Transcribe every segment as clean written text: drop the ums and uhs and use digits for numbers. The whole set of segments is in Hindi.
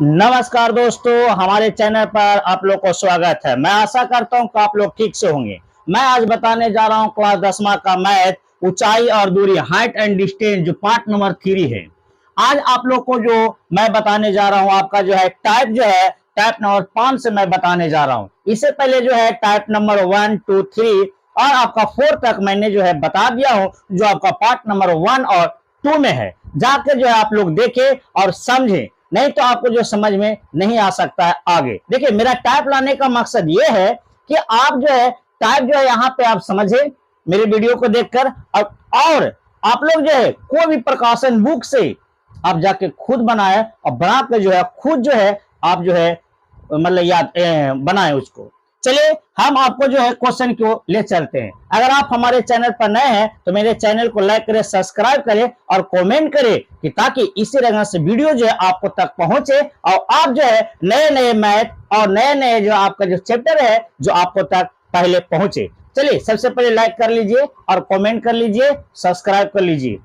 नमस्कार दोस्तों, हमारे चैनल पर आप लोग को स्वागत है। मैं आशा करता हूं कि आप लोग ठीक से होंगे। मैं आज बताने जा रहा हूं क्लास 10वीं का मैथ, ऊंचाई और दूरी, हाइट एंड डिस्टेंस, जो पार्ट नंबर 3 है। आज आप लोग को जो मैं बताने जा रहा हूं, आपका जो है टाइप नंबर 5 से मैं बताने जा रहा हूं। इससे पहले जो है टाइप नंबर 1, 2, 3 और आपका 4 तक मैंने जो है बता दिया हूं, जो आपका पार्ट नंबर 1 और 2 में है। जाके जो है आप लोग देखे और समझे, नहीं तो आपको जो समझ में नहीं आ सकता है आगे। देखिए, मेरा टाइप लाने का मकसद ये है कि आप जो है टाइप जो है यहाँ पे आप समझे मेरे वीडियो को देखकर, और आप लोग जो है कोई भी प्रकाशन बुक से आप जाके खुद बनाए और बना के जो है खुद जो है आप जो है मतलब याद बनाए उसको। चलिए हम आपको जो है क्वेश्चन को ले चलते हैं। अगर आप हमारे चैनल पर नए हैं तो मेरे चैनल को लाइक करें, सब्सक्राइब करें और कमेंट करें कि ताकि इसी तरह से वीडियो जो है आपको तक पहुंचे और आप जो है नए नए मैथ और नए नए जो आपका जो चैप्टर है जो आपको तक पहले पहुंचे। चलिए सबसे पहले लाइक कर लीजिए और कमेंट कर लीजिए, सब्सक्राइब कर लीजिए,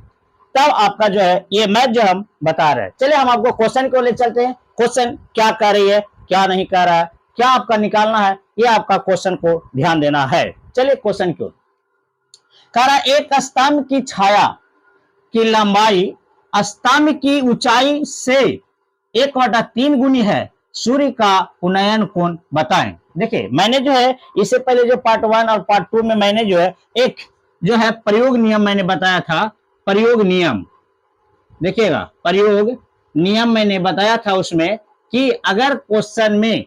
तब आपका जो है ये मैथ जो हम बता रहे हैं। चलिए हम आपको क्वेश्चन को ले चलते हैं। क्वेश्चन क्या कर रही है, क्या नहीं कर रहा है, क्या आपका निकालना है, ये आपका क्वेश्चन को ध्यान देना है। चलिए क्वेश्चन क्यों कह रहा है, एक स्तंभ की छाया की लंबाई स्तंभ की ऊंचाई से 1/3 गुनी है, सूर्य का उन्नयन कोण बताएं। देखिए मैंने जो है इससे पहले जो पार्ट 1 और पार्ट 2 में मैंने जो है एक जो है प्रयोग नियम मैंने बताया था। प्रयोग नियम देखिएगा, प्रयोग नियम मैंने बताया था उसमें कि अगर क्वेश्चन में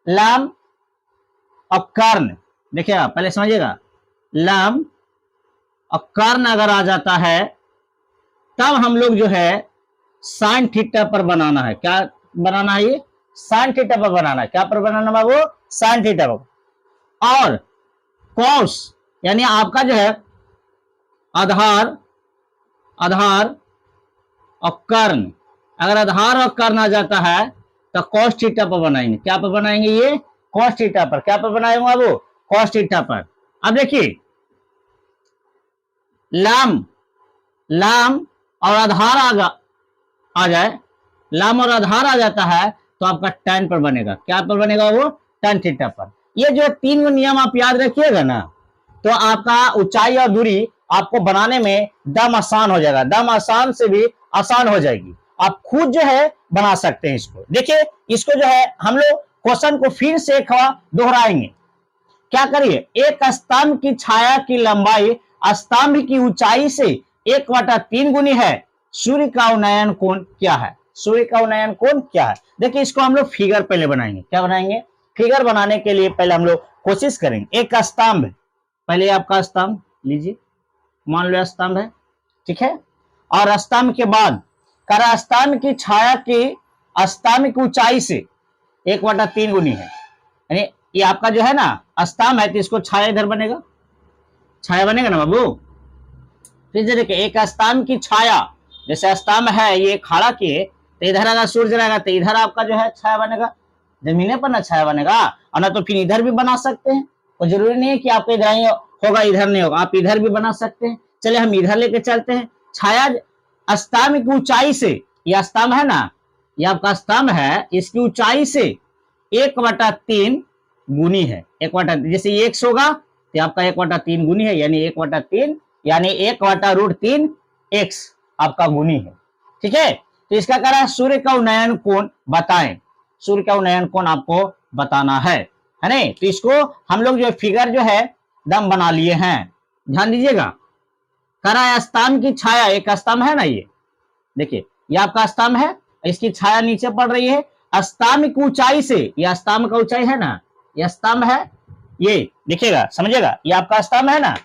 लंब और कर्ण, देखिएगा पहले समझिएगा, लंब और कर्ण अगर आ जाता है तब हम लोग जो है साइन थीटा पर बनाना है। क्या बनाना है? ये साइन थीटा पर बनाना है। क्या पर बनाना है बाबू? साइन थीटा पर। और कॉस यानी आपका जो है आधार और कर्ण, अगर आधार और कर्ण आ जाता है तो कॉस थीटा पर बनाएंगे। क्या पर बनाएंगे? ये कॉस थीटा पर। क्या पर बनाएंगे बाबू? कॉस थीटा पर। अब देखिए लंब और आधार आ जाए, लंब और आधार आ जाता है तो आपका tan पर बनेगा। क्या पर बनेगा? वो tan थीटा पर। ये जो 3 नियम आप याद रखिएगा ना, तो आपका ऊंचाई और दूरी आपको बनाने में दम आसान हो जाएगा। दम आसान से भी आसान हो जाएगी, आप खुद जो है बना सकते हैं इसको। देखिए इसको जो है हम लोग क्वेश्चन को फिर से दोहराएंगे। क्या करिए, एक स्तंभ की छाया की लंबाई स्तंभ की ऊंचाई से 1/3 गुनी है, सूर्य का उन्नयन कोण क्या है? सूर्य का उन्नयन कोण क्या है? देखिए इसको हम लोग फिगर पहले बनाएंगे। क्या बनाएंगे? फिगर बनाने के लिए पहले हम लोग कोशिश करेंगे। एक स्तंभ, पहले आपका स्तंभ लीजिए, मान लो स्तंभ है, ठीक है। और स्तंभ के बाद करा स्तंभ की छाया की स्तंभ की ऊंचाई से 1/3 गुनी है, यानी ये आपका जो है ना स्तंभ है तो इसको छाया इधर बनेगा, छाया बनेगा ना बाबू। फिर देखिए एक स्तंभ की छाया, जैसे स्तंभ है ये खड़ा किए तो इधर अगर सूर्य रहेगा तो इधर आपका जो है छाया बनेगा, जमीने पर ना छाया बनेगा। और ना तो फिर इधर भी बना सकते हैं, और जरूरी नहीं है कि आपको इधर ही होगा इधर नहीं होगा, आप इधर भी बना सकते हैं। चलिए हम इधर लेके चलते हैं। छाया स्तंभ की ऊंचाई से, यह स्तंभ है ना, यह आपका स्तंभ है, इसकी ऊंचाई से 1/3 गुनी है। 1/, जैसे ये x होगा तो आपका 1/3 गुनी है, यानी 1/3 यानी 1/√3 x आपका गुनी है, ठीक है। तो इसका कह रहा है सूर्य का उन्नयन कोण बताएं। सूर्य का उन्नयन कोण आपको बताना है नहीं? तो इसको हम लोग जो फिगर जो है दम बना लिए हैं, ध्यान दीजिएगा। कह रहा है स्तंभ की छाया, एक स्तंभ है ना, ये देखिए ये आपका स्तंभ है, इसकी छाया नीचे पड़ रही है। स्तंभ की ऊंचाई से, यह स्तंभ का ऊंचाई है ना, यह स्तंभ है, ये देखिएगा समझिएगा, ये आपका स्तंभ है ना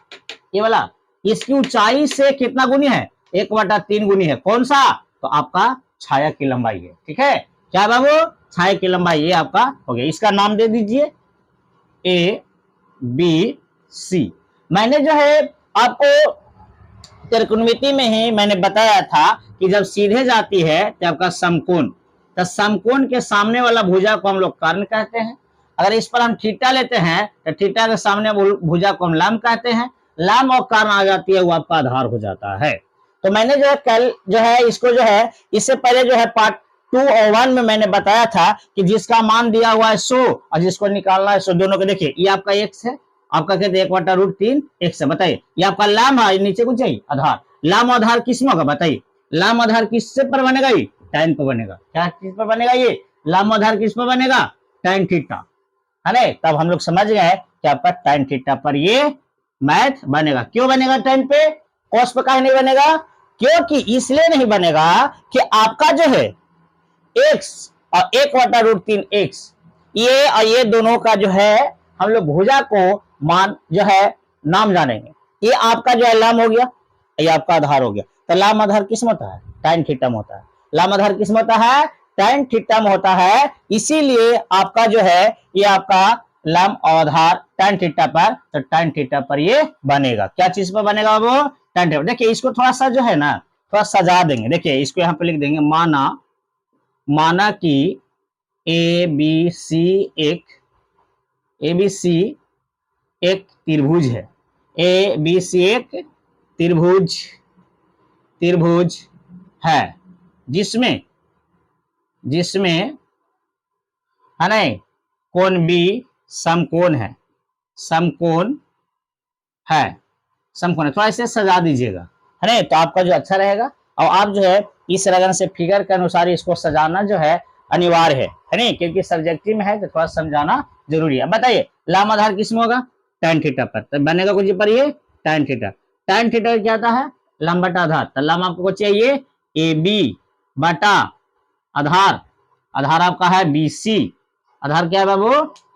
ये वाला, इसकी ऊंचाई से कितना गुनी है? 1/3 गुनी है। कौन सा? तो आपका छाया की लंबाई है, ठीक है। क्या बाबू? छाया की लंबाई, ये आपका हो गया। इसका नाम दे दीजिए ABC। मैंने जो है आपको त्रिकोणमिति में ही मैंने बताया था कि जब सीधे जाती है तो आपका समकोण, तो समकोण के सामने वाला भुजा को हम लोग कर्ण कहते हैं। अगर इस पर हम थीटा लेते हैं तो थीटा के सामने भुजा को हम लंब कहते हैं। लंब और कर्ण आ जाती है वो आपका आधार हो जाता है। तो मैंने जो है कल जो है इसको जो है इससे पहले जो है पार्ट 2 और 1 में मैंने बताया था कि जिसका मान दिया हुआ है 100 और जिसको निकालना है 100, दोनों को देखिए, ये आपका x है, आपका कहते हैं 1/√3 x है। बताइए ये आपका लाम है, नीचे कुछ चाहिए आधार, लाम आधार किस में होगा बताइए, लाम आधार किससे पर बनेगा, ये tan पर बनेगा। क्या किस पर बनेगा, ये लाम आधार किस पर बनेगा, tan थीटा, है ना। तब हम लोग समझ गए कि आपका tan थीटा पर ये मैथ बनेगा। क्यों बनेगा tan पे, cos पे काहे नहीं बनेगा, क्योंकि इसलिए नहीं बनेगा कि आपका जो है x और 1/√3 x, ये और ये दोनों का जो है हम लोग भुजा को मान जो है नाम जानेंगे। ये आपका जो है लाम हो गया, ये आपका आधार हो गया। तो लाम आधार किस में होता है, tan थीटा में होता है। लाम आधार किस में होता है, tan थीटा में होता है। इसीलिए आपका जो है ये आपका लाम आधार tan थीटा पर, तो tan थीटा पर ये बनेगा। क्या चीज पर बनेगा वो, tan थीटा। देखिए इसको थोड़ा सा जो है ना थोड़ा सजा देंगे। देखिए इसको यहाँ पे लिख देंगे, माना कि ए बी सी एक त्रिभुज है, ए बी सी एक त्रिभुज है, जिसमें है ना कोण बी समकोण है, थोड़ा इसे सजा दीजिएगा, है ना, तो आपका जो अच्छा रहेगा। और आप जो है इस लगन से फिगर के अनुसार इसको सजाना जो है अनिवार्य है ना, क्योंकि सब्जेक्टिव में है तो थोड़ा समझाना जरूरी है। बताइए लाम आधार किस में होगा, tan थीटा पर, तो बनेगा कुछ पर ये tan थीटा क्या आता है, लाम बटा आधार। तो लाम आपको चाहिए ए बी बटा आधार, आधार आपका है BC, आधार क्या है बाबू,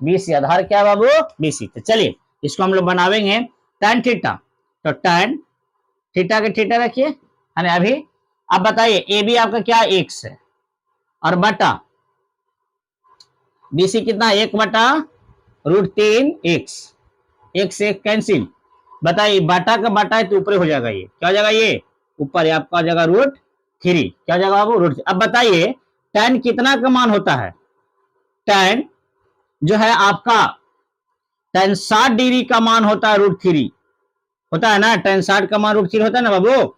BC, आधार क्या है बाबू, BC। तो चलिए इसको हम लोग बनावेंगे tan थीटा, तो tan थीटा के थीटा रखिए, है ना। अभी आप बताइए ए बी आपका क्या x है और बटा BC कितना, 1/√3 x, एक से कैंसिल। बताइए बटा का बटा है तो ऊपर हो जाएगा, ये क्या हो जाएगा, ये ऊपर आपका हो जाएगा √3, क्या हो जाएगा बाबू, √3। अब बताइए tan कितना का मान होता है, tan जो है आपका tan 60 डिग्री का मान होता है √3, होता है ना, tan 60 का मान √3 होता है ना बाबू।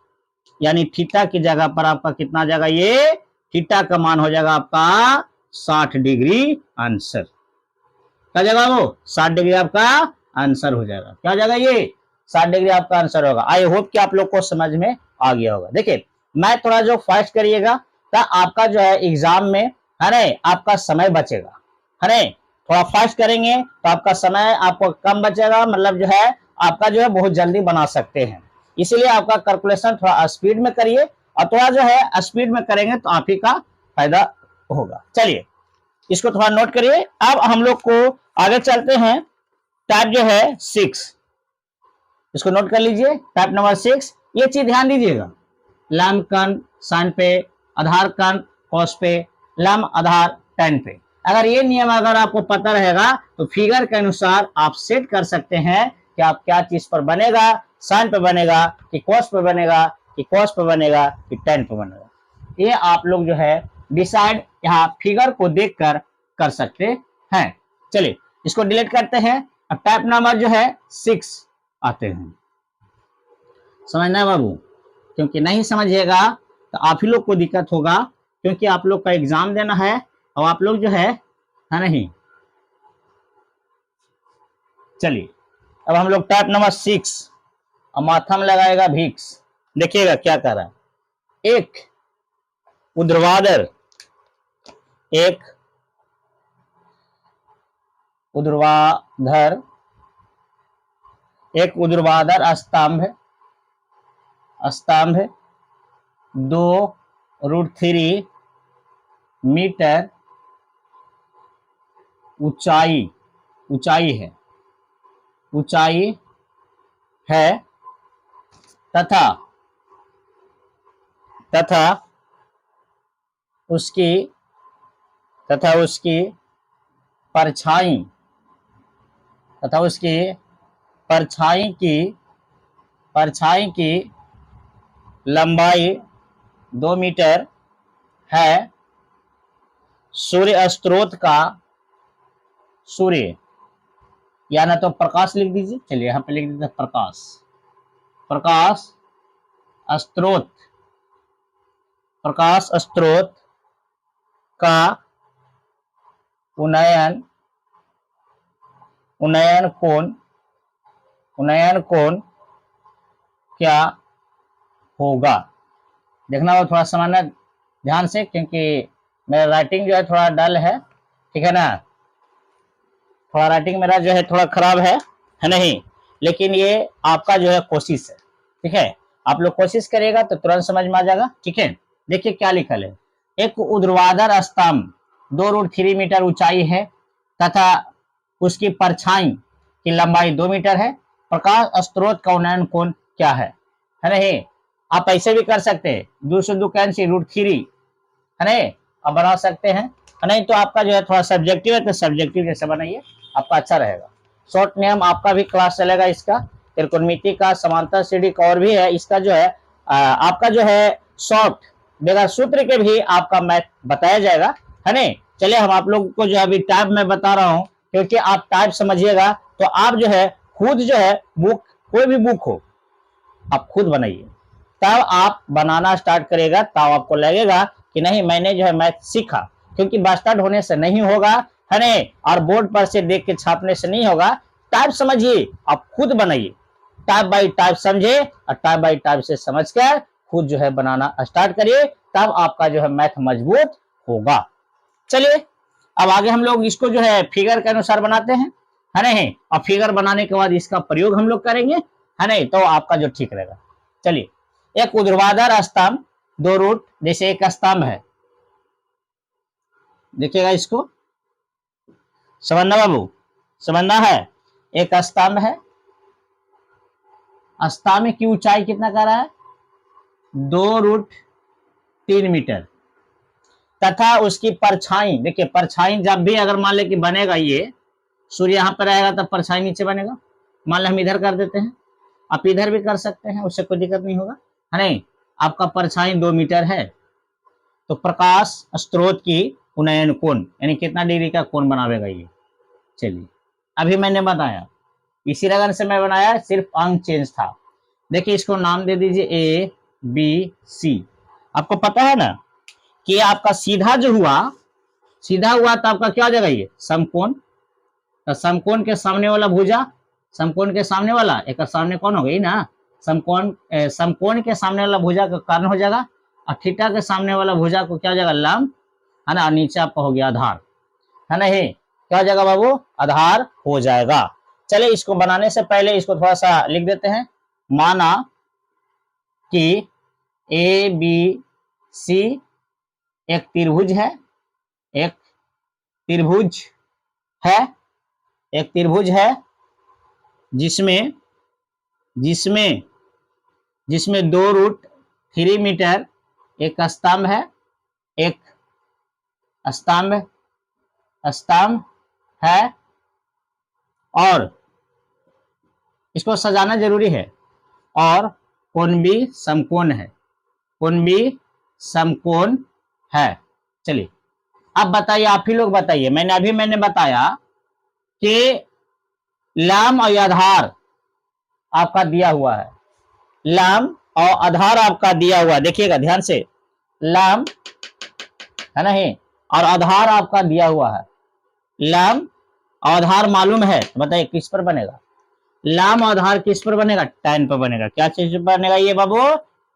यानी थीटा की जगह पर आपका कितना आ जाएगा, ये थीटा का मान हो जाएगा आपका 60 डिग्री आंसर। क्या जाएगा वो, 60 डिग्री आपका आंसर हो जाएगा। क्या हो जाएगा, ये 60 डिग्री आपका आंसर होगा। आई होप कि आप लोग को समझ में आ गया होगा। देखिए मैं थोड़ा जो फास्ट करिएगा तो आपका जो है एग्जाम में, है ना, आपका समय बचेगा, है ना। थोड़ा फास्ट करेंगे तो आपका समय आपको कम बचेगा, मतलब जो है आपका जो है बहुत जल्दी बना सकते हैं। इसीलिए आपका कैलकुलेशन थोड़ा स्पीड में करिए, और थोड़ा जो है स्पीड में करेंगे तो आप ही का फायदा होगा। चलिए इसको थोड़ा नोट करिए। अब हम लोग को आगे चलते हैं, टाइप जो है 6, इसको नोट कर लीजिए, टाइप नंबर 6। ये चीज ध्यान दीजिएगा, लम कण साइन पे, आधार कण कॉस पे, लम आधार tan पे। अगर ये नियम अगर आपको पता रहेगा तो फिगर के अनुसार आप सेट कर सकते हैं कि आप क्या चीज पर बनेगा, साइन पे बनेगा कि कॉस पे बनेगा, कि कॉस पे बनेगा कि tan पे बनेगा। ये आप लोग जो है डिसाइड यहाँ फिगर को देखकर कर सकते हैं। चलिए इसको डिलीट करते हैं। अब टाइप नंबर जो है 6 आते हैं। समझना है बाबू, क्योंकि नहीं समझिएगा तो आप ही लोग को दिक्कत होगा, क्योंकि आप लोग का एग्जाम देना है और आप लोग जो है नहीं। चलिए अब हम लोग टाइप नंबर 6 और माथा में लगाएगा भिक्स। देखिएगा क्या कर रहा है, एक ऊर्ध्वाधर स्तंभ 2√3 मीटर ऊंचाई है तथा उसकी परछाई की लंबाई 2 मीटर है। सूर्य या ना तो प्रकाश लिख दीजिए, चलिए यहाँ पे लिख देते हैं प्रकाश स्रोत का उन्नयन उन्नयन कोण क्या होगा। देखना वो थोड़ा समझना ध्यान से, क्योंकि मेरा राइटिंग जो है थोड़ा डल है, ठीक है ना, थोड़ा राइटिंग मेरा जो है थोड़ा खराब है नहीं, लेकिन ये आपका जो है कोशिश है, ठीक है। आप लोग कोशिश करिएगा तो तुरंत समझ में आ जाएगा, ठीक है। देखिए क्या लिखल है, एक ऊर्ध्वाधर स्तंभ 2√3 मीटर ऊंचाई है तथा उसकी परछाई की लंबाई 2 मीटर है। प्रकाश स्रोत का उन्नयन कोण क्या है नहीं। आप ऐसे भी कर सकते हैं, 2 से 2 कैंसिल √3 है नहीं, आप बना सकते हैं नहीं। तो आपका जो है थोड़ा सब्जेक्टिव है, तो सब्जेक्टिव जैसे बनाइए, आपका अच्छा रहेगा। शॉर्ट नियम आपका भी क्लास चलेगा, इसका त्रिकोणमिति का, समांतर सीढ़ी का और भी है, इसका जो है आपका जो है शॉर्ट बगैर सूत्र के भी आपका मैथ बताया जाएगा, है नहीं। चलिए हम आप लोगों को जो अभी टाइप में बता रहा हूं, क्योंकि आप टाइप समझिएगा तो आप जो है खुद जो है बुक, कोई भी बुक हो आप खुद बनाइए, तब आप बनाना स्टार्ट करेगा तब आपको लगेगा कि नहीं मैंने जो है मैथ सीखा, क्योंकि बास्टर्ड होने से नहीं होगा, है नहीं, और बोर्ड पर से देख के छापने से नहीं होगा। टाइप समझिए, आप खुद बनाइए, टाइप बाई टाइप समझे और टाइप बाई टाइप से समझ कर खुद जो है बनाना स्टार्ट करिए, तब आपका जो है मैथ मजबूत होगा। चलिए अब आगे हम लोग इसको जो है फिगर के अनुसार बनाते हैं, है नहीं, और फिगर बनाने के बाद इसका प्रयोग हम लोग करेंगे, है नहीं, तो आपका जो ठीक रहेगा। चलिए, एक ऊर्ध्वाधर स्तंभ 2 रूट, जैसे एक स्तंभ है, देखिएगा इसको समझना बाबू, समझना है। एक स्तंभ है, स्तंभ की ऊंचाई कितना कर रहा है 2√3 मीटर तथा उसकी परछाई, देखिए परछाई जब भी अगर मान ले कि बनेगा, ये सूर्य यहां पर रहेगा तब परछाई नीचे बनेगा। मान ले हम इधर कर देते हैं, आप इधर भी कर सकते हैं, उससे कोई दिक्कत नहीं होगा, है नहीं। आपका परछाई 2 मीटर है, तो प्रकाश स्रोत की उन्नयन कोण यानी कितना डिग्री का कोण बनावेगा ये। चलिए अभी मैंने बताया, इसी लगन से मैं बनाया, सिर्फ अंक चेंज था। देखिए इसको नाम दे दीजिए A B C। आपको पता है ना कि आपका सीधा जो हुआ, सीधा हुआ तो आपका क्या हो जाएगा ये समकोण, तो समकोण के सामने वाला भुजा, समकोण के सामने वाला एक सामने कौन हो गई ना, समकोण के सामने वाला भुजा का कारण हो जाएगा, और थीटा के सामने वाला भुजा को क्या हो जाएगा लंब, है ना, नीचे आपका हो गया आधार, है ना, ये क्या हो जाएगा बाबू आधार हो जाएगा। चलिए इसको बनाने से पहले इसको थोड़ा सा लिख देते हैं। माना कि ABC एक त्रिभुज है, एक त्रिभुज है, एक त्रिभुज है जिसमें जिसमें जिसमें 2√3 मीटर एक स्तंभ है, एक स्तंभ स्तंभ है, और इसको सजाना जरूरी है, और कोण भी समकोण है, कोण भी समकोण है। चलिए अब बताइए, आप ही लोग बताइए, मैंने बताया कि लंब और आधार आपका दिया हुआ है, लंब और आधार आपका दिया हुआ, देखिएगा ध्यान से, लंब है नहीं और आधार आपका दिया हुआ है, लंब और आधार मालूम है, तो बताइए किस पर बनेगा, लंब और आधार किस पर बनेगा, tan पर बनेगा। क्या चीज पर बनेगा ये बाबू,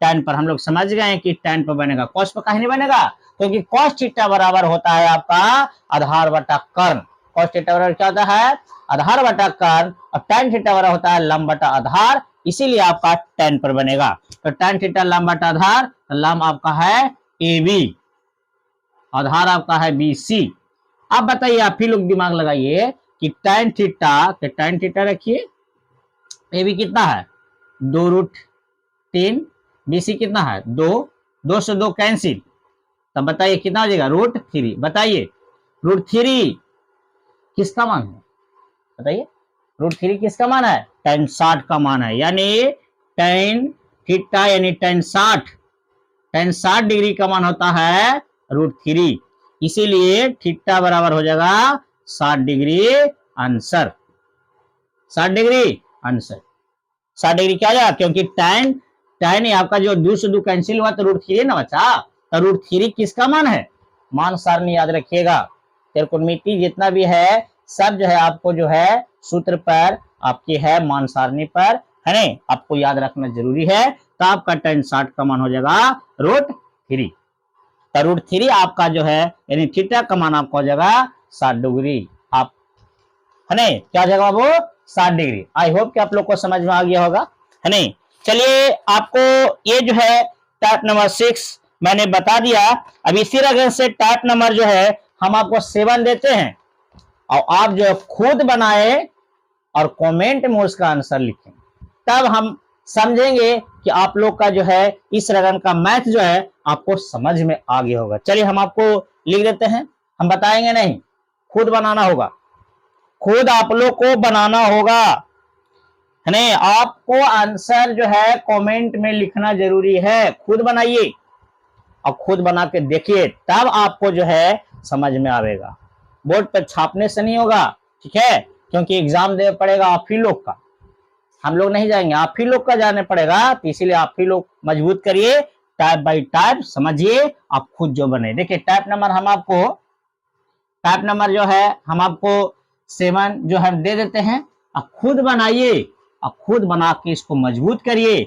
tan पर। हम लोग समझ गए कि tan पर बनेगा, cos पर कहीं नहीं बनेगा, क्योंकि cos थीटा बराबर होता है आपका आधार बटा कर्ण, cos थीटा बराबर क्या होता है आधार बटा कर्ण, और tan थीटा बराबर होता है लंब बटा आधार, इसीलिए आपका tan पर बनेगा। तो tan थीटा लंब बटा आधार, तो लंब आपका है AB, आधार आपका है BC। अब बताइए आप ही लोग दिमाग लगाइए कि tan थीटा रखिए, AB कितना है 2√3, BC कितना है 2, 2 से 2 कैंसिल, तब बताइए कितना हो जाएगा √3। बताइए √3 किसका मान है, बताइए √3 किसका मान है, tan 60 का मान है, यानी tan थीटा यानी tan 60 डिग्री का मान होता है √3, इसीलिए थीटा बराबर हो जाएगा 60 degree answer, 60 degree answer, 60 degree क्या जाएगा, क्योंकि tan आपका जो 2 से 2 कैंसिल हुआ तो √3 ना बचा, तो √3 किसका मान है मान सारणी याद रखिएगा। त्रिकोणमिति जितना भी है सब जो है आपको जो है सूत्र पर आपकी है, मान सारणी पर है नहीं, आपको याद रखना जरूरी है। तो आपका tan 60 का मान हो जाएगा √3। तो √3 आपका जो है यानी थीटा का मान आपका हो जाएगा 60 डिग्री। आप है नहीं, क्या हो जाएगा बाबू 60 डिग्री। आई होप कि आप लोग को समझ में आ गया होगा, है नहीं। चलिए आपको ये जो है टाइप नंबर 6 मैंने बता दिया। अब इसी तरह से टाइप नंबर जो है हम आपको 7 देते हैं और आप जो है खुद बनाए और कमेंट में उसका आंसर लिखें, तब हम समझेंगे कि आप लोग का जो है इस रकम का मैथ जो है आपको समझ में आ गया होगा। चलिए हम आपको लिख देते हैं, हम बताएंगे नहीं, खुद बनाना होगा, खुद आप लोग को बनाना होगा, है नहीं। आपको आंसर जो है कमेंट में लिखना जरूरी है। खुद बनाइए और खुद बना के देखिए, तब आपको जो है समझ में आएगा। बोर्ड पर छापने से नहीं होगा, ठीक है, क्योंकि एग्जाम देना पड़ेगा आप ही लोग का, हम लोग नहीं जाएंगे, आप ही लोग का जाने पड़ेगा। तो इसीलिए आप ही लोग मजबूत करिए, टाइप बाय टाइप समझिए, आप खुद जो बने। देखिए टाइप नंबर जो है हम आपको 7 जो हम दे देते हैं, आप खुद बनाइए और खुद बना के इसको मजबूत करिए,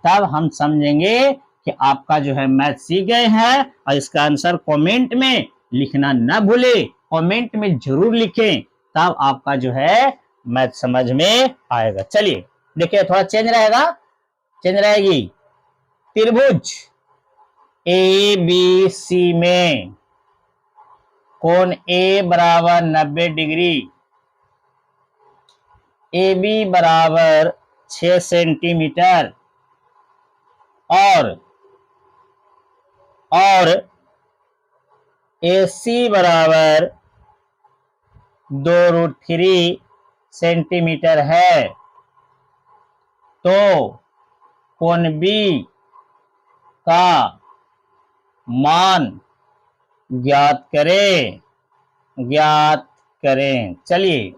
तब हम समझेंगे कि आपका जो है मैथ सीख गए हैं। और इसका आंसर कमेंट में लिखना न भूले, कमेंट में जरूर लिखें, तब आपका जो है मैथ समझ में आएगा। चलिए देखिए थोड़ा चेंज रहेगी। त्रिभुज ABC में कोण A बराबर 90 डिग्री, AB बराबर 6 सेंटीमीटर और AC बराबर 2√3 सेंटीमीटर है, तो कोण B का मान ज्ञात करें। चलिए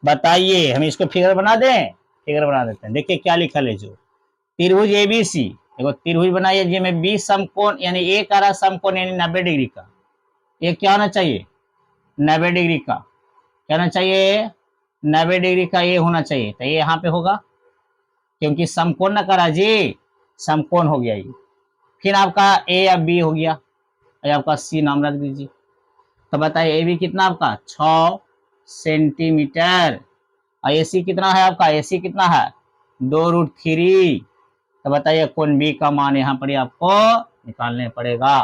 बताइए, हम इसको फिगर बना देते हैं। देखिए क्या लिखा है, जो त्रिभुज ABC, देखो त्रिभुज बनाइए जिसमें B समकोण यानी A का रहा समकोण यानी 90 डिग्री का, ये क्या होना चाहिए 90 डिग्री का, क्या होना चाहिए 90 डिग्री का ये होना चाहिए। तो ये यहाँ पे होगा क्योंकि समकोण न करा जी, समकोण हो गया ये। फिर आपका A या B हो गया, आपका C नाम रख दीजिए। तो बताइए AB कितना आपका 6 सेंटीमीटर और AC कितना है आपका, AC कितना है 2√3। तो बताइए कोण B का मान यहाँ पर आपको निकालने पड़ेगा।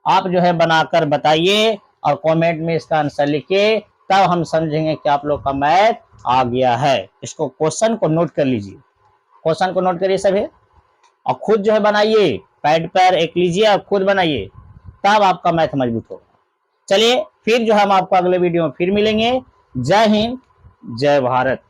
आप जो है बनाकर बताइए और कमेंट में इसका आंसर लिखिए, तब हम समझेंगे कि आप लोग का मैथ आ गया है। इसको क्वेश्चन को नोट कर लीजिए, क्वेश्चन को नोट करिए सभी और खुद जो है बनाइए, पैड पर एक लीजिए और खुद बनाइए, तब आपका मैथ मजबूत होगा। चलिए फिर जो हम आपको अगले वीडियो में फिर मिलेंगे। जय हिंद, जय भारत।